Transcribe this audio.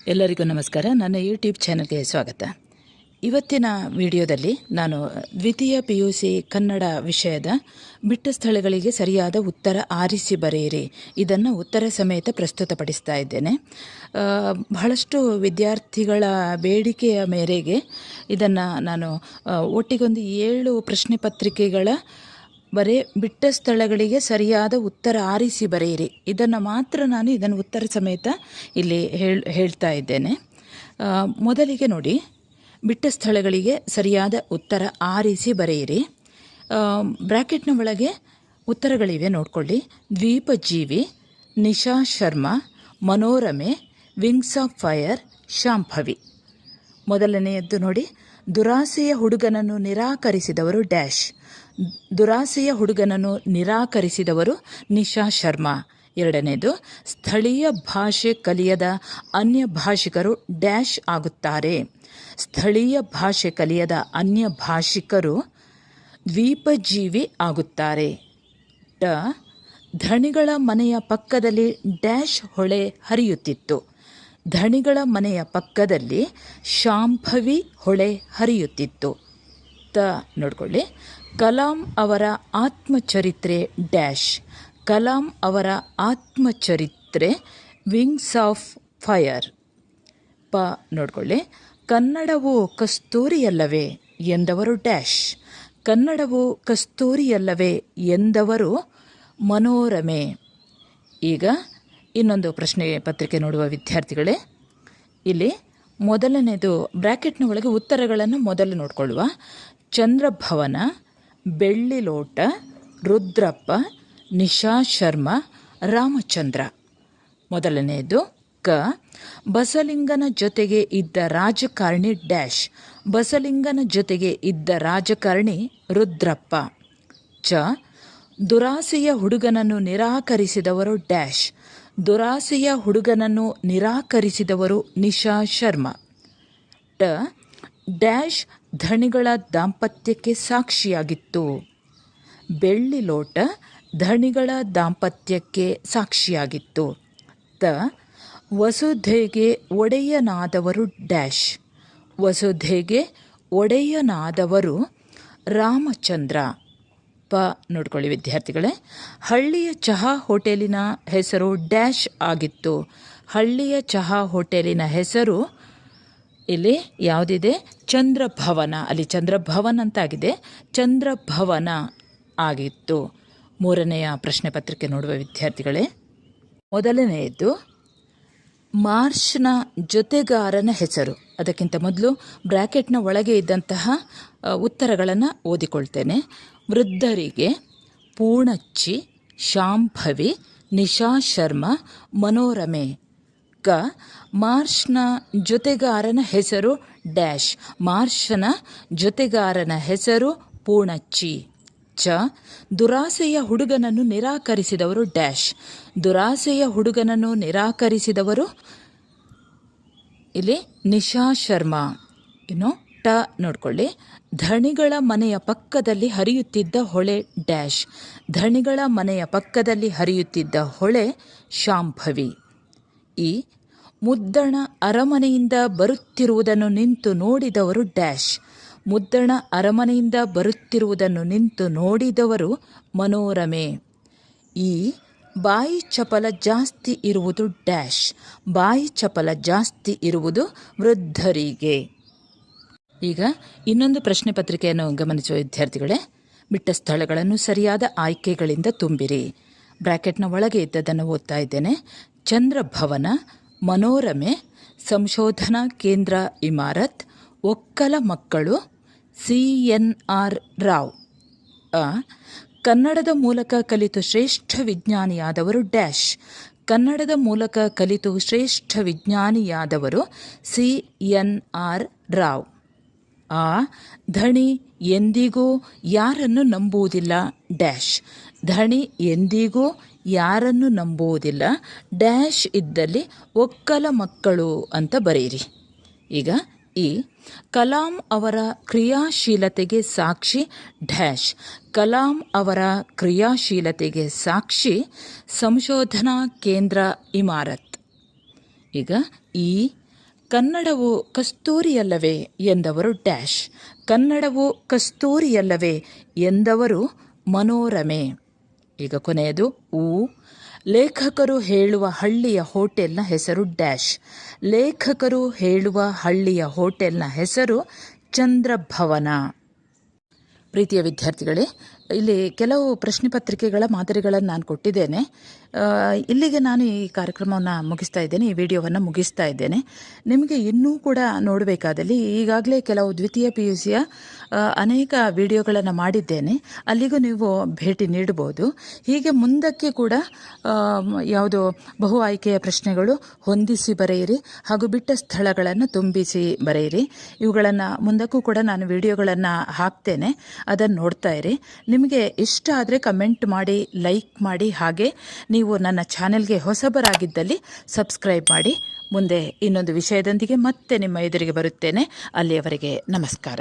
ಎಲ್ಲರಿಗೂ ನಮಸ್ಕಾರ. ನನ್ನ ಯೂಟ್ಯೂಬ್ ಚಾನಲ್ಗೆ ಸ್ವಾಗತ. ಇವತ್ತಿನ ವಿಡಿಯೋದಲ್ಲಿ ನಾನು ದ್ವಿತೀಯ PUC ಕನ್ನಡ ವಿಷಯದ ಬಿಟ್ಟ ಸ್ಥಳಗಳಿಗೆ ಸರಿಯಾದ ಉತ್ತರ ಆರಿಸಿ ಬರೆಯಿರಿ ಇದನ್ನು ಉತ್ತರ ಸಮೇತ ಪ್ರಸ್ತುತಪಡಿಸ್ತಾ ಇದ್ದೇನೆ. ಬಹಳಷ್ಟು ವಿದ್ಯಾರ್ಥಿಗಳ ಬೇಡಿಕೆಯ ಮೇರೆಗೆ ಇದನ್ನು ನಾನು ಒಟ್ಟಿಗೊಂದು 7 ಪ್ರಶ್ನೆ ಪತ್ರಿಕೆಗಳ ಬಿಟ್ಟ ಸ್ಥಳಗಳಿಗೆ ಸರಿಯಾದ ಉತ್ತರ ಆರಿಸಿ ಬರೆಯಿರಿ ಇದನ್ನು ಮಾತ್ರ ನಾನು ಇದನ್ನು ಉತ್ತರ ಸಮೇತ ಇಲ್ಲಿ ಹೇಳ್ತಾ ಇದ್ದೇನೆ. ಮೊದಲಿಗೆ ನೋಡಿ, ಬಿಟ್ಟ ಸ್ಥಳಗಳಿಗೆ ಸರಿಯಾದ ಉತ್ತರ ಆರಿಸಿ ಬರೆಯಿರಿ. ಬ್ರ್ಯಾಕೆಟ್ನ ಒಳಗೆ ಉತ್ತರಗಳಿವೆ, ನೋಡ್ಕೊಳ್ಳಿ. ದ್ವೀಪಜೀವಿ, Nisha Sharma, Manorame, wings of fire, Shambhavi. ಮೊದಲನೆಯದ್ದು ನೋಡಿ, ದುರಾಸೆಯ ಹುಡುಗನನ್ನು ನಿರಾಕರಿಸಿದವರು ಡ್ಯಾಶ್. ದುರಾಸೆಯ ಹುಡುಗನನ್ನು ನಿರಾಕರಿಸಿದವರು ನಿಶಾ ಶರ್ಮಾ. ಎರಡನೇದು, ಸ್ಥಳೀಯ ಭಾಷೆ ಕಲಿಯದ ಅನ್ಯ ಭಾಷಿಕರು ಡ್ಯಾಶ್ ಆಗುತ್ತಾರೆ. ಸ್ಥಳೀಯ ಭಾಷೆ ಕಲಿಯದ ಅನ್ಯ ಭಾಷಿಕರು ದ್ವೀಪಜೀವಿ ಆಗುತ್ತಾರೆ. ಧಣಿಗಳ ಮನೆಯ ಪಕ್ಕದಲ್ಲಿ ಡ್ಯಾಶ್ ಹೊಳೆ ಹರಿಯುತ್ತಿತ್ತು. ಧಣಿಗಳ ಮನೆಯ ಪಕ್ಕದಲ್ಲಿ ಶಾಂಭವಿ ಹೊಳೆ ಹರಿಯುತ್ತಿತ್ತು. ನೋಡ್ಕೊಳ್ಳಿ. ಕಲಾಂ ಅವರ ಆತ್ಮಚರಿತ್ರೆ ಡ್ಯಾಶ್. ಕಲಾಂ ಅವರ ಆತ್ಮಚರಿತ್ರೆ ವಿಂಗ್ಸ್ ಆಫ್ ಫೈರ್. ನೋಡ್ಕೊಳ್ಳಿ. ಕನ್ನಡವು ಕಸ್ತೂರಿಯಲ್ಲವೇ ಎಂದವರು ಡ್ಯಾಶ್. ಕನ್ನಡವು ಕಸ್ತೂರಿಯಲ್ಲವೇ ಎಂದವರು ಮನೋರಮೆ. ಈಗ ಇನ್ನೊಂದು ಪ್ರಶ್ನೆ ಪತ್ರಿಕೆ ನೋಡುವ ವಿದ್ಯಾರ್ಥಿಗಳೇ, ಇಲ್ಲಿ ಮೊದಲನೇದು ಬ್ರ್ಯಾಕೆಟ್ನ ಒಳಗೆ ಉತ್ತರಗಳನ್ನು ಮೊದಲು ನೋಡಿಕೊಳ್ಳುವ. ಚಂದ್ರಭವನ, ಬೆಳ್ಳಿಲೋಟ, ರುದ್ರಪ್ಪ, ನಿಶಾ ಶರ್ಮಾ, ರಾಮಚಂದ್ರ. ಮೊದಲನೆಯದು ಬಸಲಿಂಗನ ಜೊತೆಗೆ ಇದ್ದ ರಾಜಕಾರಣಿ ಡ್ಯಾಶ್. ಬಸಲಿಂಗನ ಜೊತೆಗೆ ಇದ್ದ ರಾಜಕಾರಣಿ ರುದ್ರಪ್ಪ. ದುರಾಸೆಯ ಹುಡುಗನನ್ನು ನಿರಾಕರಿಸಿದವರು ಡ್ಯಾಶ್. ದುರಾಸೆಯ ಹುಡುಗನನ್ನು ನಿರಾಕರಿಸಿದವರು ನಿಶಾ ಶರ್ಮಾ. ಡ್ಯಾಶ್ ಧಣಿಗಳ ದಾಂಪತ್ಯಕ್ಕೆ ಸಾಕ್ಷಿಯಾಗಿತ್ತು. ಬೆಳ್ಳಿಲೋಟ ಧಣಿಗಳ ದಾಂಪತ್ಯಕ್ಕೆ ಸಾಕ್ಷಿಯಾಗಿತ್ತು. ವಸುಧೆಗೆ ಒಡೆಯನಾದವರು ಡ್ಯಾಶ್. ವಸುಧೆಗೆ ಒಡೆಯನಾದವರು ರಾಮಚಂದ್ರ. ನೋಡ್ಕೊಳ್ಳಿ ವಿದ್ಯಾರ್ಥಿಗಳೇ, ಹಳ್ಳಿಯ ಚಹಾ ಹೋಟೆಲಿನ ಹೆಸರು ಡ್ಯಾಶ್ ಆಗಿತ್ತು. ಹಳ್ಳಿಯ ಚಹಾ ಹೋಟೆಲಿನ ಹೆಸರು ಇಲ್ಲಿ ಯಾವುದಿದೆ? ಚಂದ್ರಭವನ. ಅಲ್ಲಿ ಚಂದ್ರಭವನ್ ಅಂತಾಗಿದೆ, ಚಂದ್ರಭವನ ಆಗಿತ್ತು. ಮೂರನೆಯ ಪ್ರಶ್ನೆ ಪತ್ರಿಕೆ ನೋಡುವ ವಿದ್ಯಾರ್ಥಿಗಳೇ, ಮೊದಲನೆಯದು ಮಾರ್ಷ್ನ ಜೊತೆಗಾರನ ಹೆಸರು. ಅದಕ್ಕಿಂತ ಮೊದಲು ಬ್ರ್ಯಾಕೆಟ್ನ ಒಳಗೆ ಇದ್ದಂತಹ ಉತ್ತರಗಳನ್ನು ಓದಿಕೊಳ್ತೇನೆ. ವೃದ್ಧರಿಗೆ ಪೂರ್ಣಚ್ಚಿ, ಶಾಂಭವಿ, ನಿಶಾ ಶರ್ಮಾ, ಮನೋರಮೆ. ಮಾರ್ಷ್ನ ಜೊತೆಗಾರನ ಹೆಸರು ಡ್ಯಾಶ್. ಮಾರ್ಷನ ಜೊತೆಗಾರನ ಹೆಸರು ಪೂರ್ಣಚ್ಚಿ. ದುರಾಸೆಯ ಹುಡುಗನನ್ನು ನಿರಾಕರಿಸಿದವರು ಡ್ಯಾಶ್. ದುರಾಸೆಯ ಹುಡುಗನನ್ನು ನಿರಾಕರಿಸಿದವರು ಇಲ್ಲಿ ನಿಶಾ ಶರ್ಮಾ. ಇನ್ನು ನೋಡ್ಕೊಳ್ಳಿ. ಧಣಿಗಳ ಮನೆಯ ಪಕ್ಕದಲ್ಲಿ ಹರಿಯುತ್ತಿದ್ದ ಹೊಳೆ ಡ್ಯಾಶ್. ಧಣಿಗಳ ಮನೆಯ ಪಕ್ಕದಲ್ಲಿ ಹರಿಯುತ್ತಿದ್ದ ಹೊಳೆ ಶಾಂಭವಿ. ಮುದ್ದಣ ಅರಮನೆಯಿಂದ ಬರುತ್ತಿರುವುದನ್ನು ನಿಂತು ನೋಡಿದವರು ಡ್ಯಾಶ್. ಮುದ್ದಣ ಅರಮನೆಯಿಂದ ಬರುತ್ತಿರುವುದನ್ನು ನಿಂತು ನೋಡಿದವರು ಮನೋರಮೆ. ಬಾಯಿ ಚಪಲ ಜಾಸ್ತಿ ಇರುವುದು ಡ್ಯಾಶ್. ಬಾಯಿ ಚಪಲ ಜಾಸ್ತಿ ಇರುವುದು ವೃದ್ಧರಿಗೆ. ಈಗ ಇನ್ನೊಂದು ಪ್ರಶ್ನೆ ಪತ್ರಿಕೆಯನ್ನು ಗಮನಿಸುವ ವಿದ್ಯಾರ್ಥಿಗಳೇ, ಬಿಟ್ಟ ಸ್ಥಳಗಳನ್ನು ಸರಿಯಾದ ಆಯ್ಕೆಗಳಿಂದ ತುಂಬಿರಿ. ಬ್ರ್ಯಾಕೆಟ್ನ ಒಳಗೆ ಇದ್ದದನ್ನು ಓದ್ತಾ ಇದ್ದೇನೆ. ಚಂದ್ರಭವನ, ಮನೋರಮೆ, ಸಂಶೋಧನಾ ಕೇಂದ್ರ ಇಮಾರತ್, ಒಕ್ಕಲ ಮಕ್ಕಳು, CNR ರಾವ್. ಕನ್ನಡದ ಮೂಲಕ ಕಲಿತು ಶ್ರೇಷ್ಠ ವಿಜ್ಞಾನಿಯಾದವರು ಡ್ಯಾಶ್. ಕನ್ನಡದ ಮೂಲಕ ಕಲಿತು ಶ್ರೇಷ್ಠ ವಿಜ್ಞಾನಿಯಾದವರು CNR ರಾವ್. ಧಣಿ ಎಂದಿಗೂ ಯಾರನ್ನು ನಂಬುವುದಿಲ್ಲ ಡ್ಯಾಶ್. ಧಣಿ ಎಂದಿಗೂ ಯಾರನ್ನು ನಂಬುವುದಿಲ್ಲ ಡ್ಯಾಶ್ ಇದ್ದಲ್ಲಿ ಒಕ್ಕಲ ಮಕ್ಕಳು ಅಂತ ಬರೆಯಿರಿ. ಈಗ ಕಲಾಂ ಅವರ ಕ್ರಿಯಾಶೀಲತೆಗೆ ಸಾಕ್ಷಿ ಡ್ಯಾಶ್. ಕಲಾಂ ಅವರ ಕ್ರಿಯಾಶೀಲತೆಗೆ ಸಾಕ್ಷಿ ಸಂಶೋಧನಾ ಕೇಂದ್ರ ಇಮಾರತ್. ಈಗ ಕನ್ನಡವು ಕಸ್ತೂರಿಯಲ್ಲವೇ ಎಂದವರು ಡ್ಯಾಶ್. ಕನ್ನಡವು ಕಸ್ತೂರಿಯಲ್ಲವೇ ಎಂದವರು ಮನೋರಮೆ. ಈಗ ಕೊನೆಯದು ಊ. ಲೇಖಕರು ಹೇಳುವ ಹಳ್ಳಿಯ ಹೋಟೆಲ್ನ ಹೆಸರು ಡ್ಯಾಶ್. ಲೇಖಕರು ಹೇಳುವ ಹಳ್ಳಿಯ ಹೋಟೆಲ್ನ ಹೆಸರು ಚಂದ್ರಭವನ. ಪ್ರೀತಿಯ ವಿದ್ಯಾರ್ಥಿಗಳೇ, ಇಲ್ಲಿ ಕೆಲವು ಪ್ರಶ್ನೆ ಪತ್ರಿಕೆಗಳ ಮಾದರಿಗಳನ್ನು ನಾನು ಕೊಟ್ಟಿದ್ದೇನೆ. ಇಲ್ಲಿಗೆ ನಾನು ಈ ಕಾರ್ಯಕ್ರಮವನ್ನು ಮುಗಿಸ್ತಾ ಇದ್ದೇನೆ, ಈ ವಿಡಿಯೋವನ್ನು ಮುಗಿಸ್ತಾ ಇದ್ದೇನೆ. ನಿಮಗೆ ಇನ್ನೂ ಕೂಡ ನೋಡಬೇಕಾದಲ್ಲಿ ಈಗಾಗಲೇ ಕೆಲವು ದ್ವಿತೀಯ PUCಯ ಅನೇಕ ವಿಡಿಯೋಗಳನ್ನು ಮಾಡಿದ್ದೇನೆ, ಅಲ್ಲಿಗೂ ನೀವು ಭೇಟಿ ನೀಡಬಹುದು. ಹೀಗೆ ಮುಂದಕ್ಕೆ ಕೂಡ ಯಾವುದೋ ಬಹು ಆಯ್ಕೆಯ ಪ್ರಶ್ನೆಗಳು, ಹೊಂದಿಸಿ ಬರೆಯಿರಿ ಹಾಗೂ ಬಿಟ್ಟ ಸ್ಥಳಗಳನ್ನು ತುಂಬಿಸಿ ಬರೆಯಿರಿ. ಇವುಗಳನ್ನು ಮುಂದಕ್ಕೂ ಕೂಡ ನಾನು ವಿಡಿಯೋಗಳನ್ನು ಹಾಕ್ತೇನೆ, ಅದನ್ನು ನೋಡ್ತಾ ಇರಿ. ನಿಮಗೆ ಇಷ್ಟ ಆದರೆ ಕಮೆಂಟ್ ಮಾಡಿ, ಲೈಕ್ ಮಾಡಿ. ಹಾಗೆ ನೀವು ನನ್ನ ಚಾನೆಲ್ಗೆ ಹೊಸಬರಾಗಿದ್ದಲ್ಲಿ ಸಬ್ಸ್ಕ್ರೈಬ್ ಮಾಡಿ. ಮುಂದೆ ಇನ್ನೊಂದು ವಿಷಯದೊಂದಿಗೆ ಮತ್ತೆ ನಿಮ್ಮ ಎದುರಿಗೆ ಬರುತ್ತೇನೆ. ಅಲ್ಲಿಯವರೆಗೆ ನಮಸ್ಕಾರ.